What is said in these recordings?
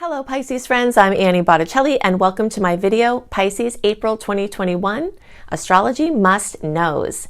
Hello Pisces friends, I'm Annie Botticelli and welcome to my video, Pisces April 2021, Astrology Must Knows.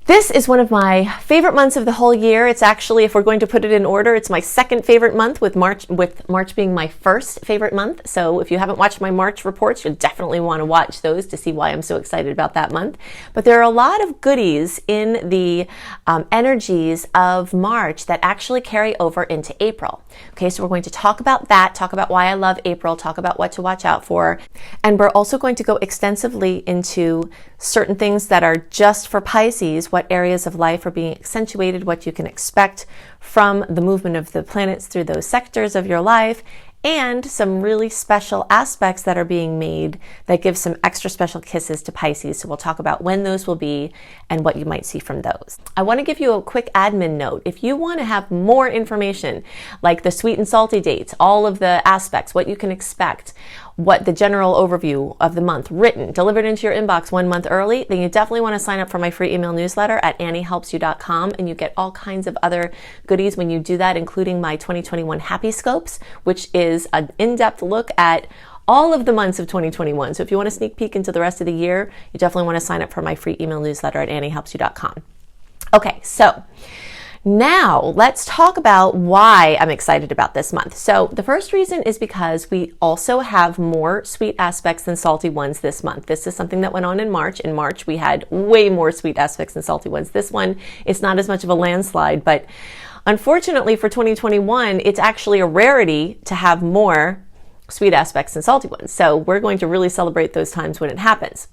This is one of my favorite months of the whole year. It's actually, if we're going to put it in order, it's my second favorite month with March being my first favorite month. So if you haven't watched my March reports, you'll definitely want to watch those to see why I'm so excited about that month. But there are a lot of goodies in the energies of March that actually carry over into April. Okay, so we're going to talk about that, talk about why I love April, talk about what to watch out for. And we're also going to go extensively into certain things that are just for Pisces, what areas of life are being accentuated, what you can expect from the movement of the planets through those sectors of your life, and some really special aspects that are being made that give some extra special kisses to Pisces. So we'll talk about when those will be and what you might see from those. I want to give you a quick admin note. If you want to have more information, like the sweet and salty dates, all of the aspects, what you can expect, what the general overview of the month, written, delivered into your inbox 1 month early, then you definitely want to sign up for my free email newsletter at anniehelpsyou.com, and you get all kinds of other goodies when you do that, including my 2021 Happy Scopes, which is an in-depth look at all of the months of 2021. So if you want a sneak peek into the rest of the year, you definitely want to sign up for my free email newsletter at anniehelpsyou.com. Okay, so now let's talk about why I'm excited about this month. So the first reason is because we also have more sweet aspects than salty ones this month. This is something that went on in March. In March, we had way more sweet aspects than salty ones. This one, it's not as much of a landslide, but unfortunately for 2021, it's actually a rarity to have more sweet aspects than salty ones. So we're going to really celebrate those times when it happens.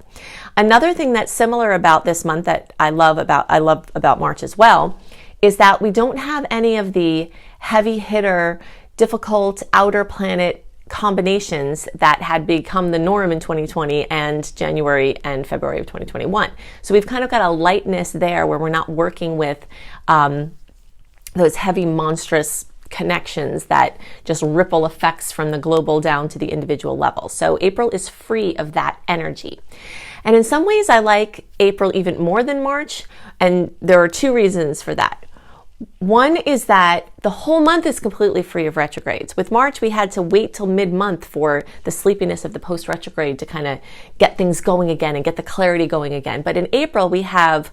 Another thing that's similar about this month that I love about March as well is that we don't have any of the heavy hitter, difficult outer planet combinations that had become the norm in 2020 and January and February of 2021. So we've kind of got a lightness there where we're not working with those heavy, monstrous connections that just ripple effects from the global down to the individual level. So April is free of that energy. And in some ways, I like April even more than March, and there are two reasons for that. One is that the whole month is completely free of retrogrades. With March, we had to wait till mid-month for the sleepiness of the post-retrograde to kind of get things going again and get the clarity going again. But in April, we have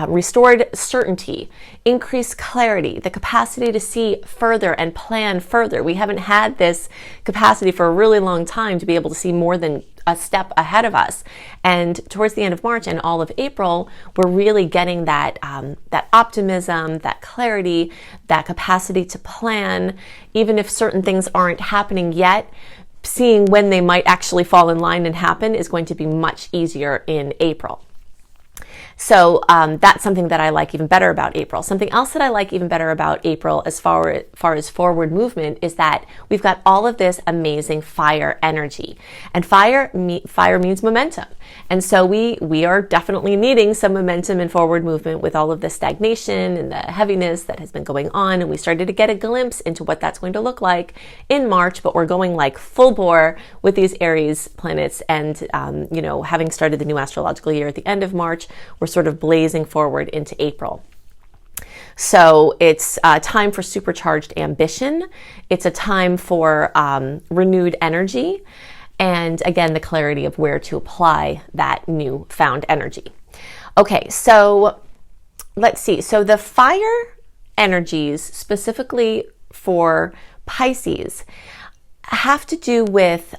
restored certainty, increased clarity, the capacity to see further and plan further. We haven't had this capacity for a really long time to be able to see more than a step ahead of us. And towards the end of March and all of April, we're really getting that optimism, that clarity, that capacity to plan, even if certain things aren't happening yet. Seeing when they might actually fall in line and happen is going to be much easier in April. So that's something that I like even better about April. Something else that I like even better about April as far as forward movement is that we've got all of this amazing fire energy. And fire means momentum. And so we are definitely needing some momentum and forward movement with all of the stagnation and the heaviness that has been going on. And we started to get a glimpse into what that's going to look like in March, but we're going like full bore with these Aries planets. And, having started the new astrological year at the end of March, we're sort of blazing forward into April. So it's a time for supercharged ambition. It's a time for renewed energy. And again, the clarity of where to apply that new found energy. Okay, so let's see. So the fire energies specifically for Pisces have to do with,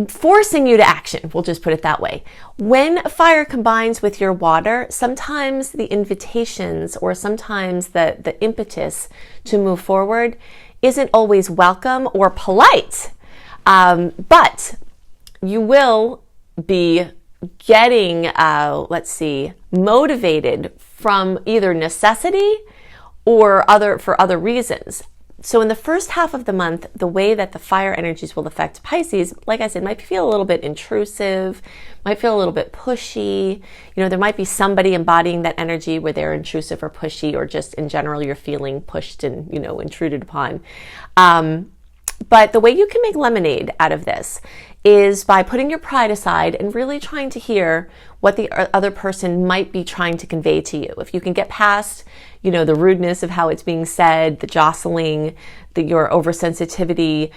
forcing you to action. We'll just put it that way. When fire combines with your water, sometimes the invitations or sometimes the impetus to move forward isn't always welcome or polite. But you will be getting, motivated from either necessity or for other reasons. So in the first half of the month, the way that the fire energies will affect Pisces, like I said, might feel a little bit intrusive, might feel a little bit pushy. There might be somebody embodying that energy where they're intrusive or pushy, or just in general, you're feeling pushed and, intruded upon. But the way you can make lemonade out of this is by putting your pride aside and really trying to hear what the other person might be trying to convey to you. If you can get past, the rudeness of how it's being said, the jostling, your oversensitivity,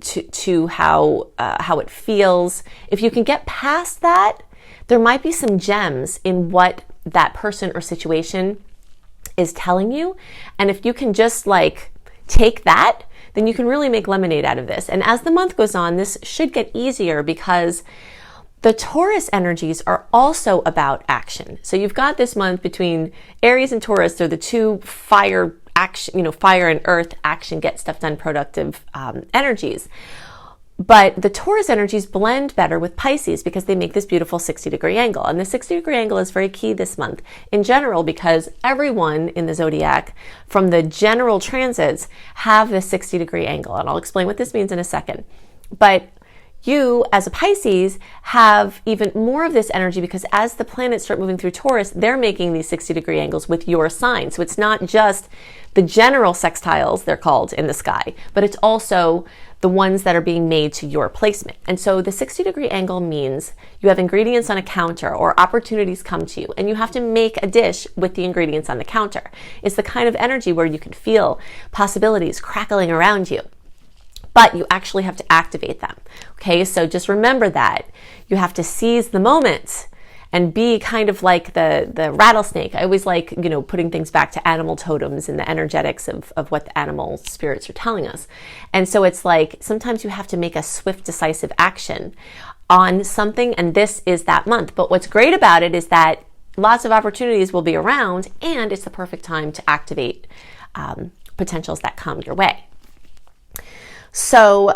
to how it feels. If you can get past that, there might be some gems in what that person or situation is telling you. And if you can just take that, then you can really make lemonade out of this. And as the month goes on, this should get easier because the Taurus energies are also about action. So you've got this month between Aries and Taurus. They're the two fire action, fire and earth action, get stuff done, productive energies. But the Taurus energies blend better with Pisces because they make this beautiful 60-degree angle. And the 60-degree angle is very key this month in general because everyone in the zodiac from the general transits have this 60-degree angle. And I'll explain what this means in a second. But you, as a Pisces, have even more of this energy because as the planets start moving through Taurus, they're making these 60-degree angles with your sign. So it's not just the general sextiles, they're called, in the sky, but it's also the ones that are being made to your placement. And so the 60-degree angle means you have ingredients on a counter or opportunities come to you, and you have to make a dish with the ingredients on the counter. It's the kind of energy where you can feel possibilities crackling around you, but you actually have to activate them. Okay, so just remember that. You have to seize the moment and be kind of like the rattlesnake. I always like, putting things back to animal totems and the energetics of what the animal spirits are telling us. And so it's like, sometimes you have to make a swift, decisive action on something, and this is that month. But what's great about it is that lots of opportunities will be around, and it's the perfect time to activate potentials that come your way. So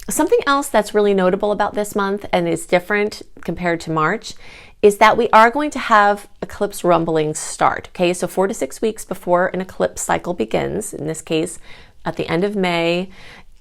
something else that's really notable about this month and is different compared to March is that we are going to have eclipse rumblings start. Okay, so 4 to 6 weeks before an eclipse cycle begins, in this case, at the end of May,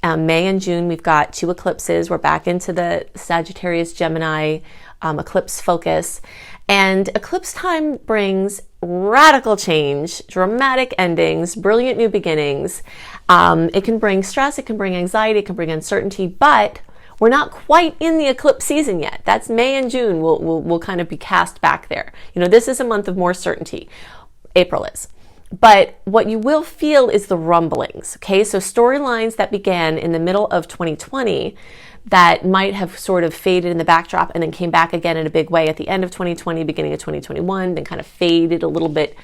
May and June, we've got 2 eclipses. We're back into the Sagittarius Gemini eclipse focus. And eclipse time brings radical change, dramatic endings, brilliant new beginnings. It can bring stress, it can bring anxiety, it can bring uncertainty, but we're not quite in the eclipse season yet. That's May and June. We'll kind of be cast back there. This is a month of more certainty. April is. But what you will feel is the rumblings. Okay, so storylines that began in the middle of 2020 that might have sort of faded in the backdrop and then came back again in a big way at the end of 2020, beginning of 2021, then kind of faded a little bit.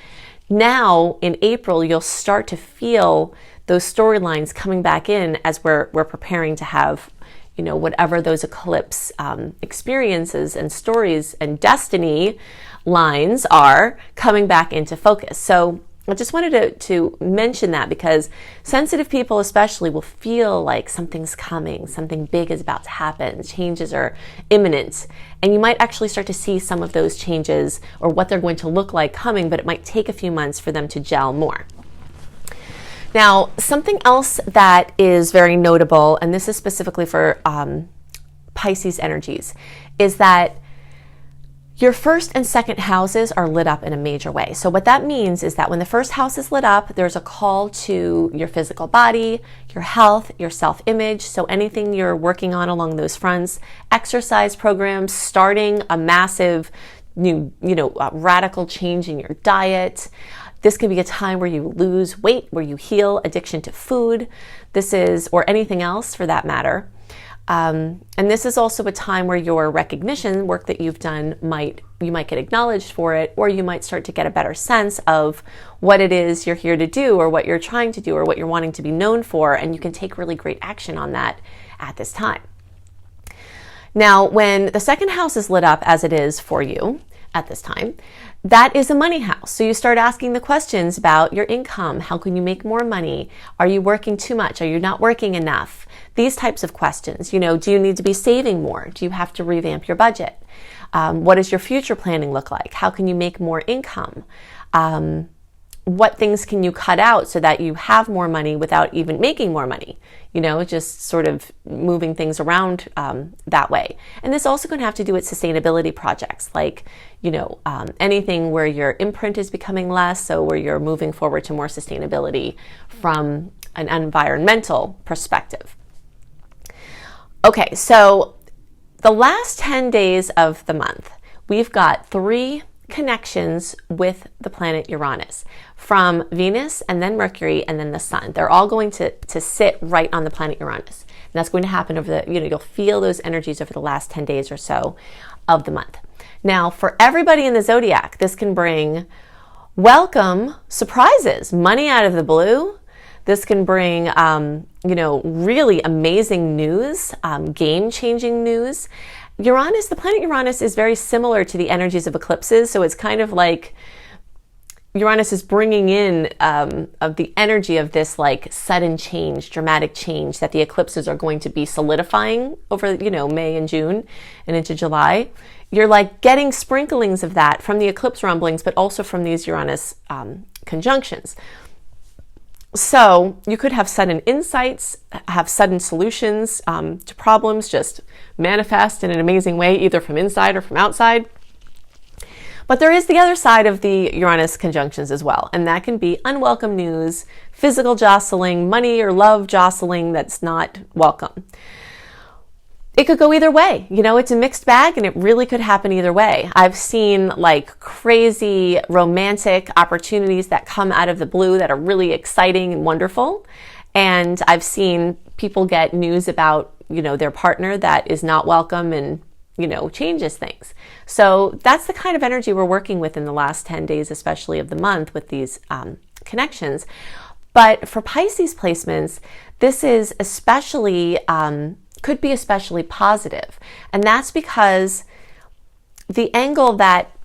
Now in April, you'll start to feel those storylines coming back in as we're preparing to have, whatever those eclipse experiences and stories and destiny lines are coming back into focus. So I just wanted to mention that because sensitive people especially will feel like something's coming, something big is about to happen, changes are imminent, and you might actually start to see some of those changes or what they're going to look like coming, but it might take a few months for them to gel more. Now, something else that is very notable, and this is specifically for Pisces energies, is that your first and second houses are lit up in a major way. So what that means is that when the first house is lit up, there's a call to your physical body, your health, your self-image. So anything you're working on along those fronts, exercise programs, starting a massive new, radical change in your diet. This can be a time where you lose weight, where you heal addiction to food. Or anything else for that matter. And this is also a time where your recognition work that you've done you might get acknowledged for it, or you might start to get a better sense of what it is you're here to do, or what you're trying to do, or what you're wanting to be known for, and you can take really great action on that at this time. Now, when the second house is lit up as it is for you at this time, that is a money house. So you start asking the questions about your income. How can you make more money? Are you working too much? Are you not working enough? These types of questions. Do you need to be saving more? Do you have to revamp your budget? What does your future planning look like? How can you make more income? what things can you cut out so that you have more money without even making more money? You know, just sort of moving things around that way. And this is also going to have to do with sustainability projects, like, you know, anything where your imprint is becoming less, so where you're moving forward to more sustainability from an environmental perspective. Okay, so the last 10 days of the month, we've got 3 connections with the planet Uranus, from Venus and then Mercury and then the Sun. They're all going to sit right on the planet Uranus. And that's going to happen over the, you'll feel those energies over the last 10 days or so of the month. Now, for everybody in the zodiac, this can bring welcome surprises, money out of the blue. This can bring, really amazing news, game-changing news. Uranus, the planet Uranus, is very similar to the energies of eclipses. So it's kind of like Uranus is bringing in of the energy of this like sudden change, dramatic change that the eclipses are going to be solidifying over, May and June and into July. You're like getting sprinklings of that from the eclipse rumblings, but also from these Uranus conjunctions. So you could have sudden insights, have sudden solutions to problems, just manifest in an amazing way, either from inside or from outside. But there is the other side of the Uranus conjunctions as well, and that can be unwelcome news, physical jostling, money or love jostling that's not welcome. It could go either way. It's a mixed bag, and it really could happen either way. I've seen like crazy romantic opportunities that come out of the blue that are really exciting and wonderful. And I've seen people get news about, their partner that is not welcome and, changes things. So that's the kind of energy we're working with in the last 10 days, especially of the month, with these connections. But for Pisces placements, this is especially could be especially positive. And that's because the angle that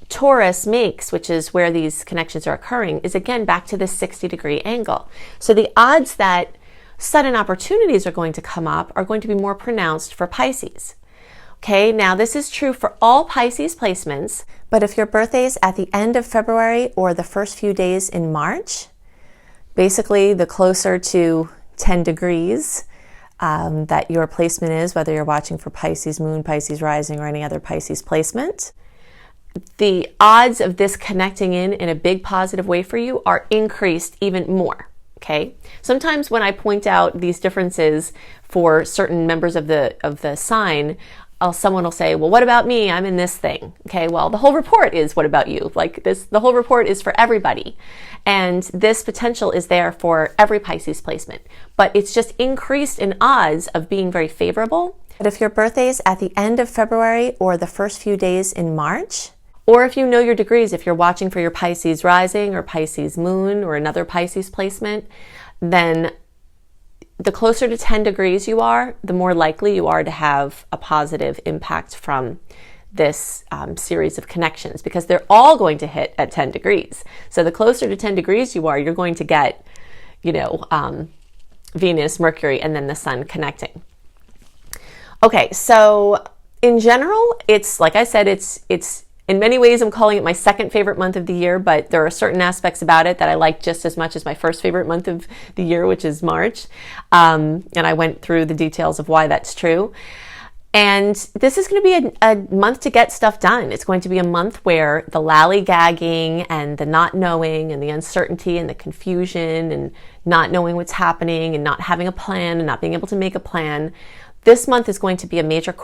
Taurus makes, which is where these connections are occurring, is again back to this 60-degree angle. So the odds that sudden opportunities are going to come up are going to be more pronounced for Pisces. Okay, now this is true for all Pisces placements, but if your birthday is at the end of February or the first few days in March, basically the closer to 10 degrees that your placement is, whether you're watching for Pisces moon, Pisces rising, or any other Pisces placement, the odds of this connecting in a big positive way for you are increased even more. Okay. Sometimes when I point out these differences for certain members of the sign, someone will say, well, what about me? I'm in this thing. Okay, well, the whole report is what about you? Like this, the whole report is for everybody. And this potential is there for every Pisces placement, but it's just increased in odds of being very favorable. But if your birthday is at the end of February or the first few days in March, or if you know your degrees, if you're watching for your Pisces rising or Pisces moon or another Pisces placement, then the closer to 10 degrees you are, the more likely you are to have a positive impact from this series of connections, because they're all going to hit at 10 degrees. So the closer to 10 degrees you are, you're going to get, Venus, Mercury, and then the Sun connecting. Okay, so in general, it's, like I said, it's in many ways, I'm calling it my second favorite month of the year, but there are certain aspects about it that I like just as much as my first favorite month of the year, which is March. And I went through the details of why that's true. And this is going to be a month to get stuff done. It's going to be a month where the lollygagging and the not knowing and the uncertainty and the confusion and not knowing what's happening and not having a plan and not being able to make a plan, this month is going to be a major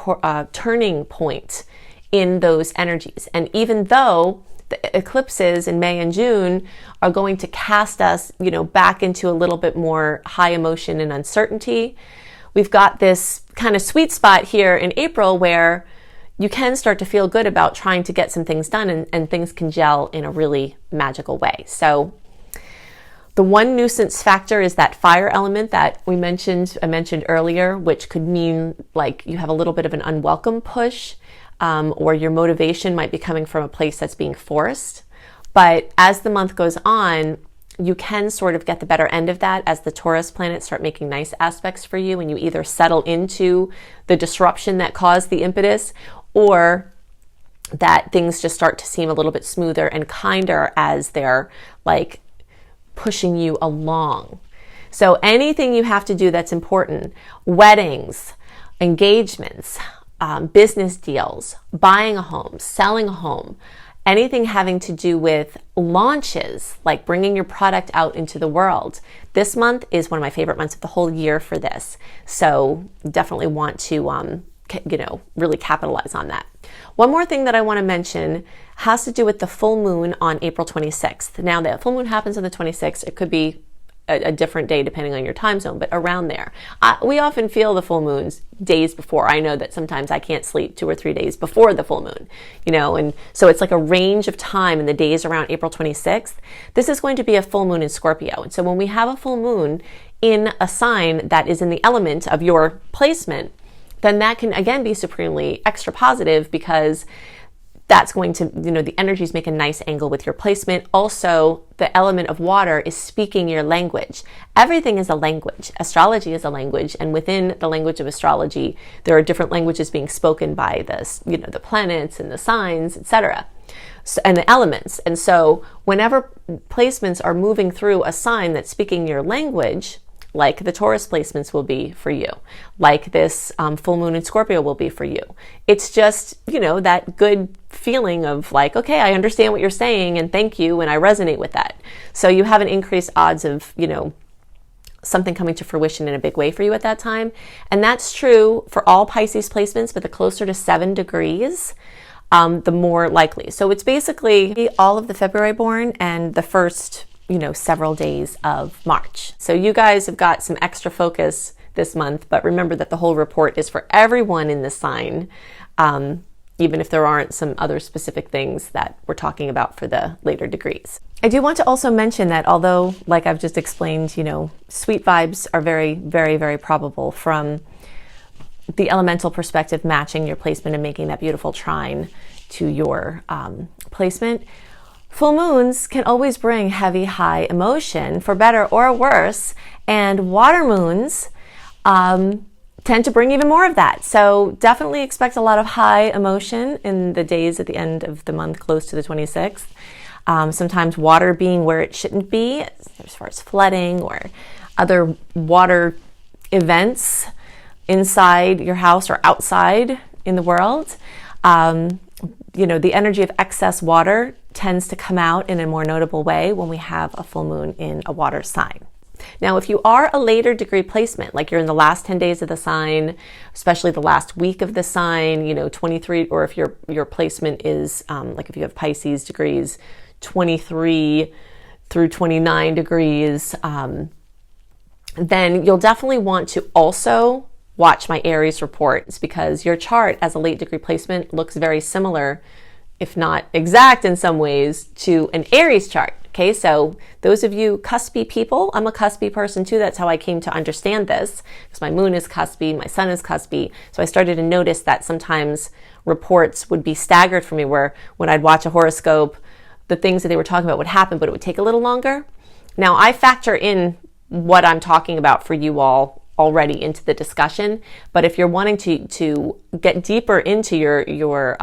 turning point in those energies. And even though the eclipses in May and June are going to cast us, back into a little bit more high emotion and uncertainty, we've got this kind of sweet spot here in April where you can start to feel good about trying to get some things done, and things can gel in a really magical way. So the one nuisance factor is that fire element that I mentioned earlier, which could mean like you have a little bit of an unwelcome push, or your motivation might be coming from a place that's being forced. But as the month goes on, you can sort of get the better end of that as the Taurus planets start making nice aspects for you, and you either settle into the disruption that caused the impetus, or that things just start to seem a little bit smoother and kinder as they're like pushing you along. So anything you have to do that's important, weddings, engagements, business deals, buying a home, selling a home, anything having to do with launches, like bringing your product out into the world. This month is one of my favorite months of the whole year for this. So definitely want to, really capitalize on that. One more thing that I want to mention has to do with the full moon on April 26th. Now, the full moon happens on the 26th. It could be a different day depending on your time zone, but around there. We often feel the full moons days before. I know that sometimes I can't sleep 2 or 3 days before the full moon, and so it's like a range of time in the days around April 26th. This is going to be a full moon in Scorpio. And so when we have a full moon in a sign that is in the element of your placement, then that can again be supremely extra positive, because that's going to, the energies make a nice angle with your placement. Also, the element of water is speaking your language. Everything is a language. Astrology is a language. And within the language of astrology, there are different languages being spoken by the planets and the signs, etc. And the elements. And so whenever placements are moving through a sign that's speaking your language, like the Taurus placements will be for you, like this full moon in Scorpio will be for you. It's just, that good feeling of like, okay, I understand what you're saying and thank you, and I resonate with that. So you have an increased odds of, something coming to fruition in a big way for you at that time. And that's true for all Pisces placements, but the closer to 7 degrees, the more likely. So it's basically all of the February born and the first several days of March. So you guys have got some extra focus this month, but remember that the whole report is for everyone in the sign, even if there aren't some other specific things that we're talking about for the later degrees. I do want to also mention that although, like I've just explained, sweet vibes are very, very, very probable from the elemental perspective, matching your placement and making that beautiful trine to your placement. Full moons can always bring heavy, high emotion, for better or worse, and water moons tend to bring even more of that. So definitely expect a lot of high emotion in the days at the end of the month, close to the 26th. Sometimes water being where it shouldn't be, as far as flooding or other water events inside your house or outside in the world. The energy of excess water tends to come out in a more notable way when we have a full moon in a water sign. Now, if you are a later degree placement, like you're in the last 10 days of the sign, especially the last week of the sign, 23, or if your placement is, like if you have Pisces degrees, 23 through 29 degrees, then you'll definitely want to also watch my Aries report. It's because your chart as a late degree placement looks very similar, if not exact in some ways, to an Aries chart. Okay, so those of you cuspy people, I'm a cuspy person too. That's how I came to understand this, because my moon is cuspy, my sun is cuspy. So I started to notice that sometimes reports would be staggered for me, where when I'd watch a horoscope, the things that they were talking about would happen, but it would take a little longer. Now I factor in what I'm talking about for you all already into the discussion, but if you're wanting to get deeper into your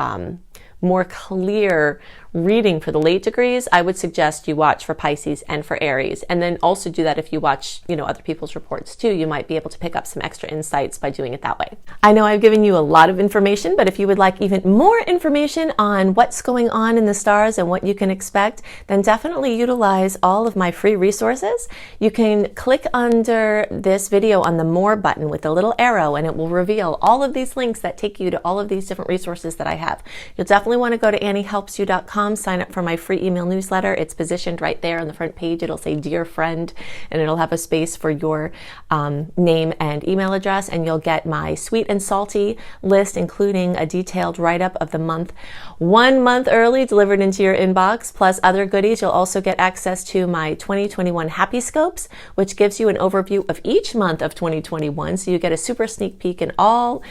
more clear reading for the late degrees, I would suggest you watch for Pisces and for Aries. And then also do that if you watch, other people's reports too. You might be able to pick up some extra insights by doing it that way. I know I've given you a lot of information, but if you would like even more information on what's going on in the stars and what you can expect, then definitely utilize all of my free resources. You can click under this video on the More button with the little arrow, and it will reveal all of these links that take you to all of these different resources that I have. You'll definitely want to go to anniehelpsyou.com, sign up for my free email newsletter. It's positioned right there on the front page. It'll say Dear Friend, and it'll have a space for your name and email address, and you'll get my sweet and salty list, including a detailed write-up of the month, 1 month early, delivered into your inbox, plus other goodies. You'll also get access to my 2021 Happy Scopes, which gives you an overview of each month of 2021, so you get a super sneak peek into all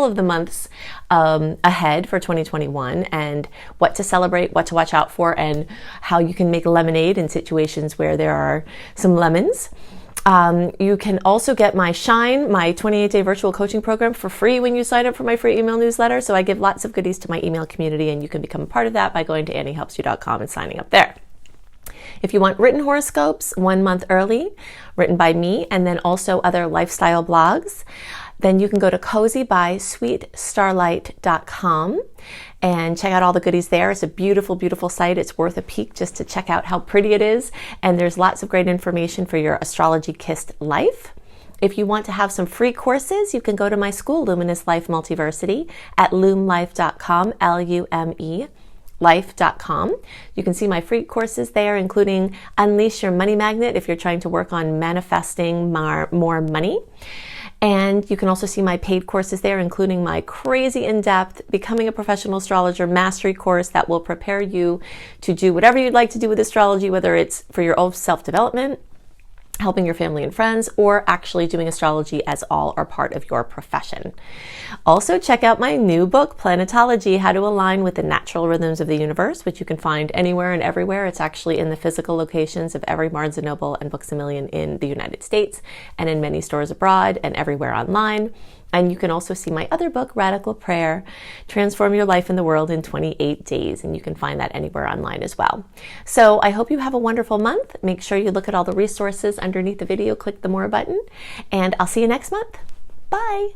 of the months ahead for 2021, and what to celebrate, what to watch out for, and how you can make lemonade in situations where there are some lemons. You can also get my Shine, my 28-day virtual coaching program for free when you sign up for my free email newsletter. So I give lots of goodies to my email community, and you can become a part of that by going to anniehelpsyou.com and signing up there. If you want written horoscopes 1 month early, written by me, and then also other lifestyle blogs, then you can go to cozybysweetstarlight.com and check out all the goodies there. It's a beautiful, beautiful site. It's worth a peek just to check out how pretty it is. And there's lots of great information for your astrology-kissed life. If you want to have some free courses, you can go to my school, Luminous Life Multiversity, at lumelife.com, L-U-M-E. life.com. You can see my free courses there, including Unleash Your Money Magnet if you're trying to work on manifesting more money. And you can also see my paid courses there, including my crazy in-depth Becoming a Professional Astrologer Mastery course that will prepare you to do whatever you'd like to do with astrology, whether it's for your own self-development, helping your family and friends, or actually doing astrology as all or part of your profession. Also, check out my new book, Planetology, How to Align with the Natural Rhythms of the Universe, which you can find anywhere and everywhere. It's actually in the physical locations of every Barnes & Noble and Books A Million in the United States, and in many stores abroad, and everywhere online. And you can also see my other book, Radical Prayer, Transform Your Life in the World in 28 Days. And you can find that anywhere online as well. So I hope you have a wonderful month. Make sure you look at all the resources underneath the video, click the More button, and I'll see you next month. Bye.